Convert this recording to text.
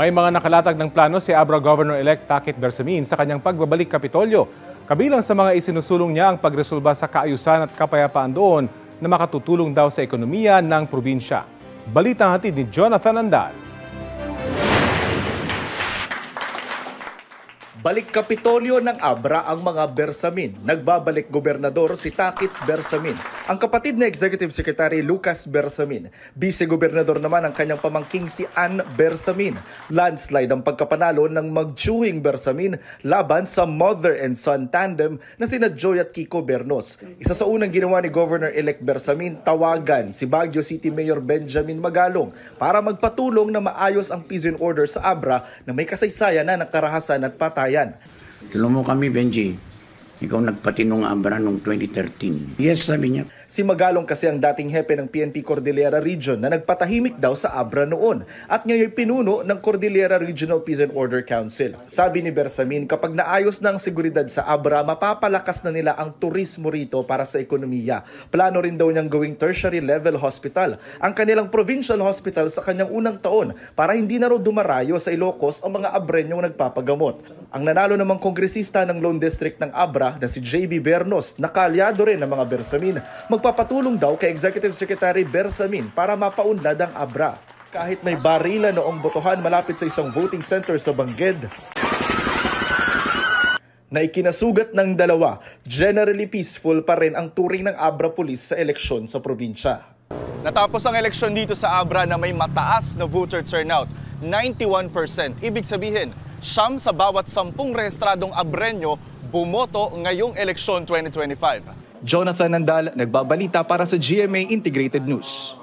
May mga nakalatag ng plano si Abra Governor-elect Takit Bersamin sa kanyang pagbabalik Kapitolyo. Kabilang sa mga isinusulong niya ang pagresolba sa kaayusan at kapayapaan doon na makatutulong daw sa ekonomiya ng probinsya. Balitang hatid ni Jonathan Andal. Balik Kapitolyo ng Abra ang mga Bersamin. Nagbabalik gobernador si Takit Bersamin. Ang kapatid na Executive Secretary Lucas Bersamin. Vice-gobernador naman ang kanyang pamangking si Ann Bersamin. Landslide ang pagkapanalo ng magtsuhing Bersamin laban sa mother and son tandem na sina Joy at Kiko Bernos. Isa sa unang ginawa ni Governor-elect Bersamin, tawagan si Baguio City Mayor Benjamin Magalong para magpatulong na maayos ang peace and order sa Abra na may kasaysayan na ng karahasan at patayan. Tulong mo kami, Benji. Ikaw nagpatinong Abra noong 2013. Yes, sabi niya. Si Magalong kasi ang dating hepe ng PNP Cordillera Region na nagpatahimik daw sa Abra noon at ngayon pinuno ng Cordillera Regional Peace and Order Council. Sabi ni Bersamin, kapag naayos na ang seguridad sa Abra, mapapalakas na nila ang turismo rito para sa ekonomiya. Plano rin daw niyang gawing tertiary level hospital ang kanilang provincial hospital sa kanyang unang taon para hindi na raw dumarayo sa Ilocos ang mga Abrenyong nagpapagamot. Ang nanalo namang kongresista ng Lone District ng Abra na si JB Bernos, nakalyado rin ng mga Bersamin, magpapatulong daw kay Executive Secretary Bersamin para mapaunlad ang Abra. Kahit may barila noong botohan malapit sa isang voting center sa Bangged, na ikinasugat ng dalawa, generally peaceful pa rin ang turing ng Abra Police sa eleksyon sa probinsya. Natapos ang eleksyon dito sa Abra na may mataas na voter turnout, 91%. Ibig sabihin, 9 sa bawat 10 rehistradong Abreño bumoto ngayong eleksyon 2025. Jonathan Andal, nagbabalita para sa GMA Integrated News.